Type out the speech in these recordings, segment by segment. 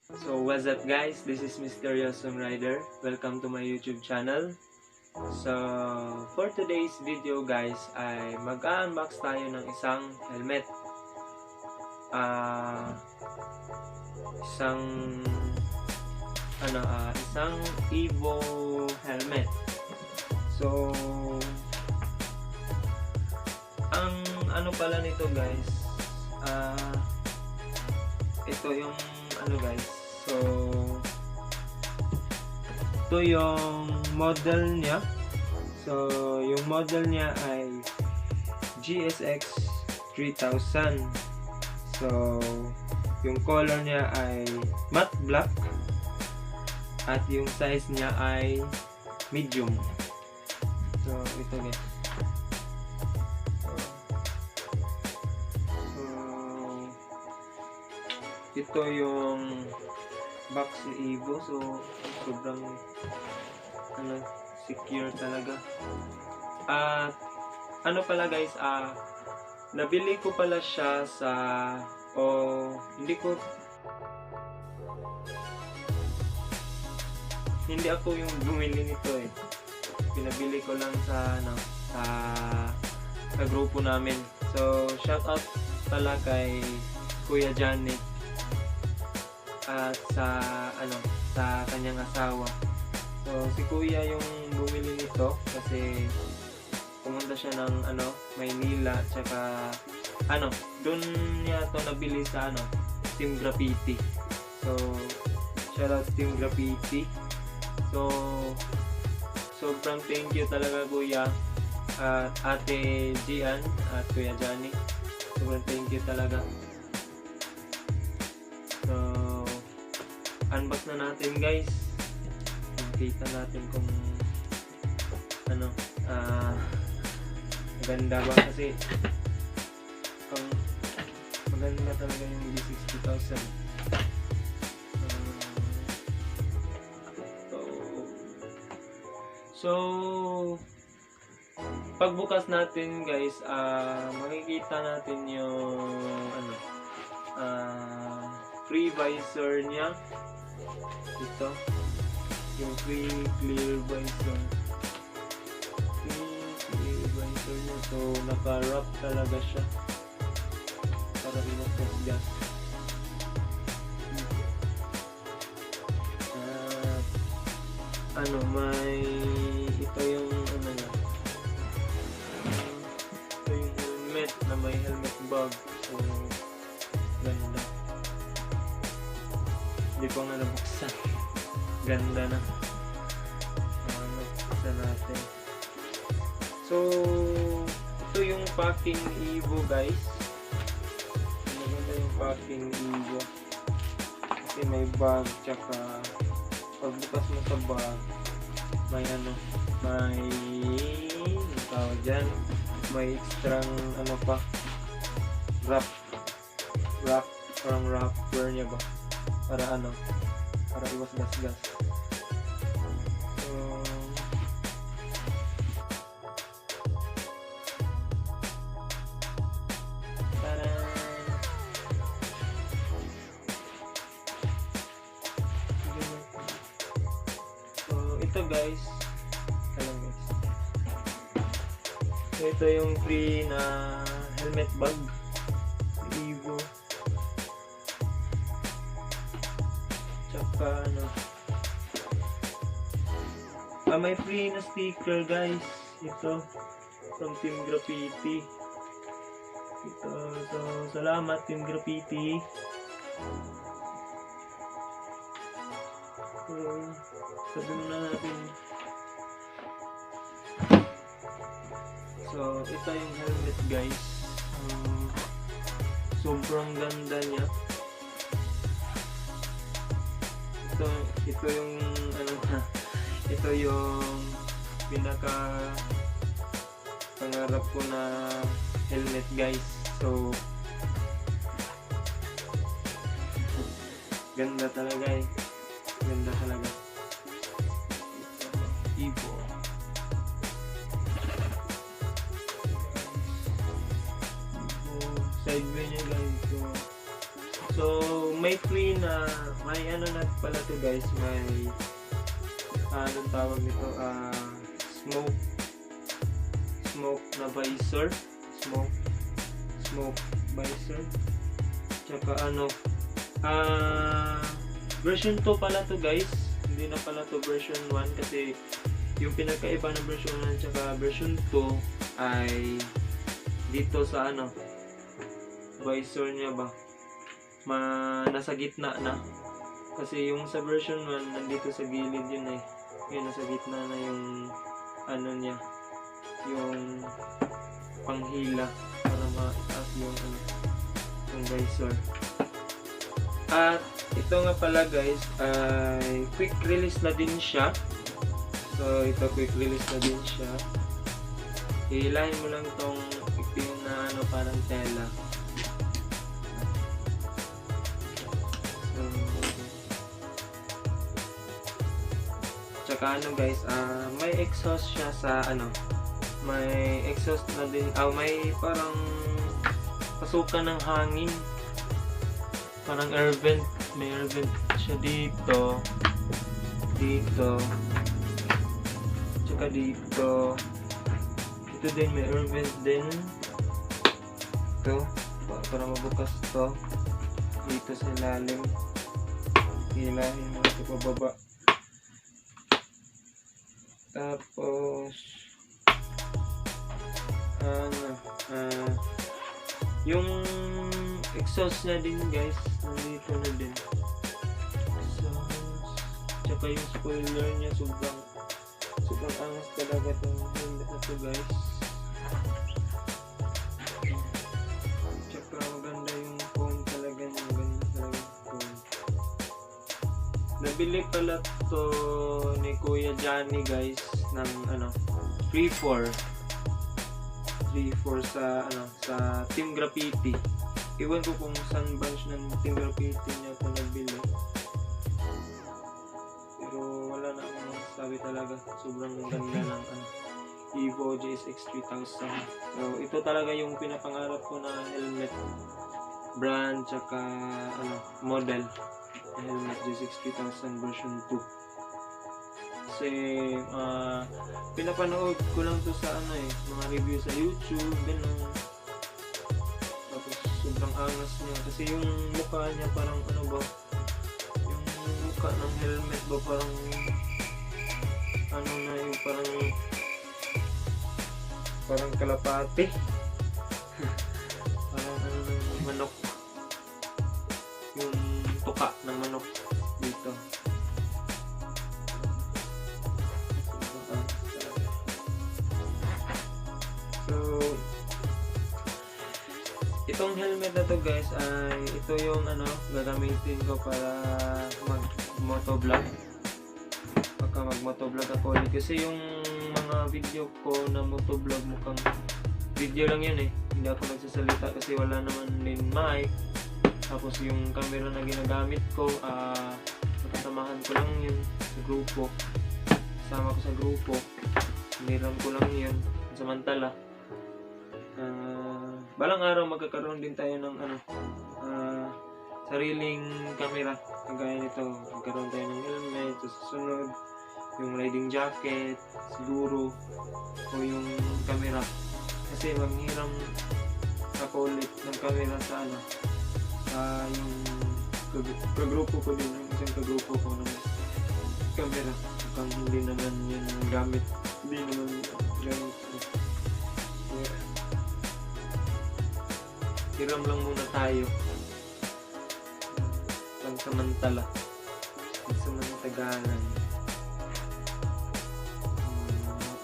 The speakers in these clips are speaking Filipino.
So what's up guys, this is MrYusong Rider. Welcome to my YouTube channel. So for today's video guys ay mag-unbox tayo ng isang helmet. Isang Evo helmet. So ang ano pala nito guys, ito yung guys. So ito yung model niya. So yung model niya ay GSX3000. So yung color niya ay matte black at yung size niya ay medium. So ito guys. Ito yung box ni Evo. So sobrang secure talaga. At pala guys, nabili ko pala siya sa hindi ako yung bumili nito eh. Pinabili ko lang sa grupo namin. So shout out pala kay kuya Jiann at sa kanyang asawa. So si kuya yung bumili nito kasi pumunta siya ng Maynila, tsaka doon niya to nabili sa Team Graffiti. So shout out Team Graffiti. So sobrang thank you talaga kuya at ate Jiann at kuya Jany. Sobrang thank you talaga. So unbox na natin guys. Makita natin kung maganda ba, kasi maganda talaga yung GSX3000. So pagbukas natin guys, makikita natin yung free visor niya. Ito yung free clear visor niya. So naka-wrap talaga siya para gas. May ito yung ito yung helmet na may helmet bag. So ganda. Hindi ko nga nabuksan. Ganda na. Buksan natin. So ito yung packing Evo guys. Maganda yung packing Evo. Kasi may bag, tsaka pagbukas mo sa bag may tawag dyan, may extrang pa, wrap, parang wrapper niya ba, para iwas gas. So ito guys, so ito yung free na helmet bag Evo, tsaka may free na sticker guys, ito from Team Graffiti. Ito, so salamat Team Graffiti. So sabihin na natin. So ito yung helmet guys. Sobrang ganda niya. Ito yung ito yung pangarap ko na helmet guys. So ganda talaga eh. Ganda talaga. Evo. Side view niya guys. So yung may free na, may ano na pala to guys, may anong tawag nito, smoke na visor, smoke visor, tsaka ano, version 2 pala to guys, hindi na pala to version 1, kasi yung pinagkaiba ng version 1 tsaka version 2 ay dito sa ano, visor niya ba, nasa gitna na, kasi yung sa version 1 nandito sa gilid yun eh, yun nasa gitna na yung ano niya, yung panghila para ma-taas yung ano, yung visor. At ito nga pala guys ay quick release na din siya. So ito quick release na din siya. Hihilahin mo lang itong itim na ano, parang tela. So, tsaka ano guys, may exhaust siya sa ano, may exhaust na din, may parang pasukan ng hangin, parang air vent, may air vent siya dito, tsaka dito, ito din may air vent din, ito, para mabukas to, dito sa ilalim, hilahin mo ito pababa. Tapos yung exhaust niya din guys, nandito na din. So, tsaka yung spoiler niya, sobrang angas talaga itong helmet na to guys. Tsaka maganda yung phone talaga niya, maganda talaga yung phone. Nabili pala to ni Kuya Jany guys ng ano, 3-4 sa ano, sa Team Graffiti. Iwan ko kung saan bunch ng Team Graffiti niya ako nabili. Pero wala na akong masasabi talaga. Sobrang ganda ng ano, Evo GSX3000. So ito talaga yung pinapangarap ko na helmet, brand tsaka ano, model. Helmet GSX3000 version 2. Kasi pinapanood ko lang to sa ano eh, mga review sa YouTube, ganun. Tapos sobrang angas niya kasi yung mukha niya parang ano ba, yung mukha ng helmet ba parang ano na yung parang kalapati. Parang ano ng manok, yung tuka ng manok dito. So itong helmet na to guys ay ito yung ano, gagamitin ko para mag motovlog. Pagka mag motovlog ako ulit, kasi yung mga video ko na motovlog mukhang video lang yun eh, hindi ako nagsasalita kasi wala naman din mic. Tapos yung camera na ginagamit ko, nakasamahan ko lang yun sa grupo, kasama ko sa grupo, hiniram ko lang yun samantala. Balang araw magkakaroon din tayo ng ano, sariling camera kagaya nito. Magkaroon tayo ng helmet, susunod yung riding jacket siguro, o yung camera, kasi maghiram ako ulit ng camera sa ano, yung kagrupo ko din, yung isang kagrupo ko ng camera. Kung hindi naman yun gamit, hindi naman gamit. Yeah. Hiram lang muna tayo. Pagsamantala. Pagsamantagalan.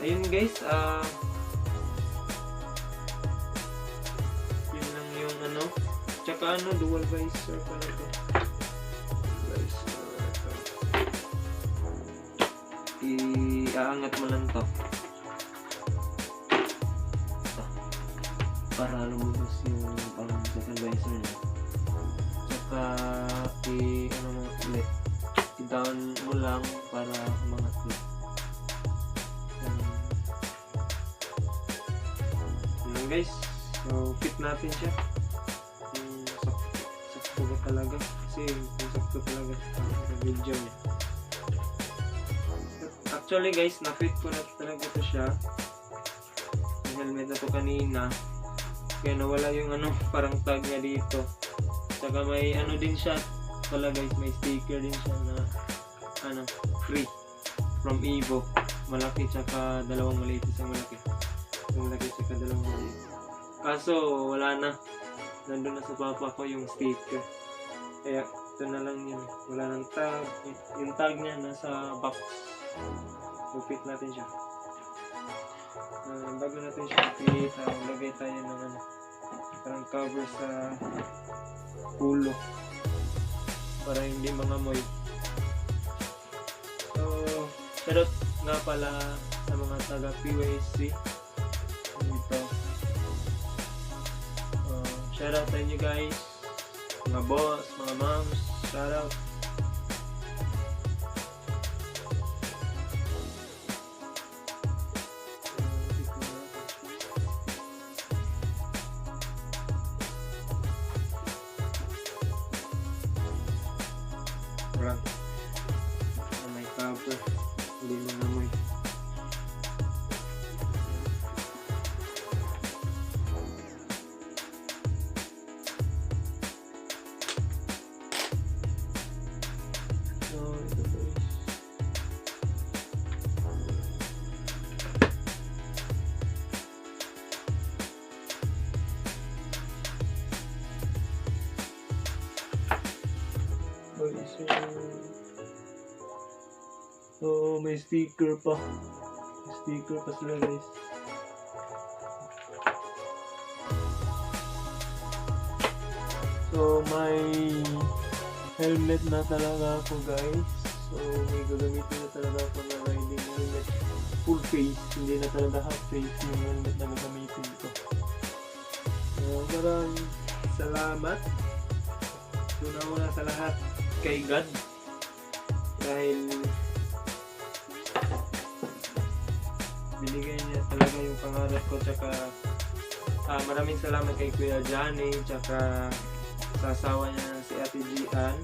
Ayun guys, yun lang yung ano. Tsaka ano, dual visor pala ito. Visor ito. Iaangat mo lang to. Para lumabas yung second visor niya. Tsaka ano mo ulit, i-down mo lang para umangat ulit. Yun guys, so fit natin siya. Sakto ba talaga kasi sakto talaga sa video niya. Actually guys, na-fit ko na talaga ito siya. Yung helmet na to kanina. Kaya nawala yung parang tag niya dito. Saka may din siya pala guys, may sticker din siya na free from Evo. Malaki tsaka dalawang maliit, isang malaki. Isang malaki tsaka dalawang maliit. Kaso wala na. Nandun na sa papa ko yung sticker. Kaya ito na lang yun. Wala nang tag. Yung tag niya nasa box. Upit natin siya. Bago natin siya upit, lagay tayo ng parang cover sa ulo para hindi mangamoy. So, shoutout nga pala sa mga taga PYC dito. Shoutout sa inyo guys, mga boss, mga moms, shoutout. Lang na may cover, hindi mo namoy. So ito guys, so may sticker pa. May sticker pa sila guys. So may helmet na talaga ako guys. So may gagamitin na talaga ako na riding helmet. Full face, hindi na talaga half face yung helmet na gagamitin ko. So maraming salamat. Una sa lahat kay God. Dahil binigay niya talaga yung pangarap ko, tsaka maraming salamat kay Kuya Jany, tsaka sa asawa niya si Ate Jiann.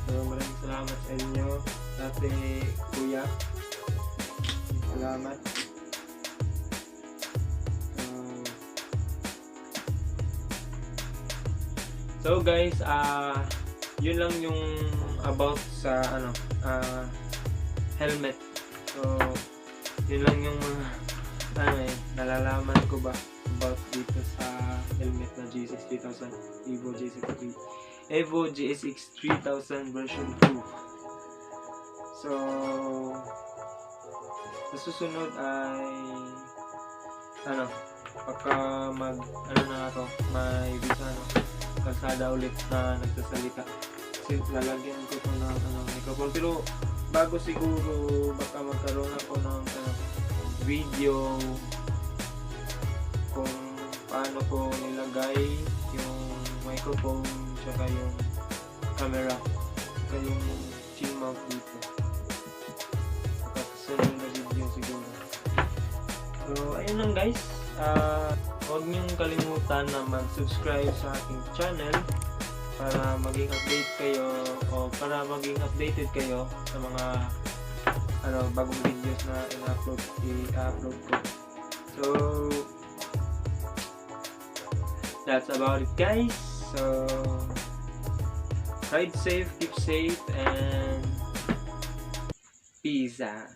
So maraming salamat sa inyo, Ate Kuya. Salamat. So guys, yun lang yung about sa helmet. So yun lang yung nalalaman ko ba about dito sa helmet na GSX3000 Evo GSX3000 version 2. So sa susunod ay pagka na ako, may bisa kalsada ulit na nagsasalita. Kasi lalagyan ko ito ng microphone. Pero bago siguro baka magkaroon ako ng video kung paano ko nilagay yung microphone tsaka yung camera tsaka yung chin mount dito. Pagkasunod na video siguro. So ayun lang guys. Huwag niyong kalimutan na mag-subscribe sa aking channel para maging update kayo o para maging updated kayo sa mga bagong videos na i-upload ko. So that's about it guys. So ride safe, keep safe, and peace out.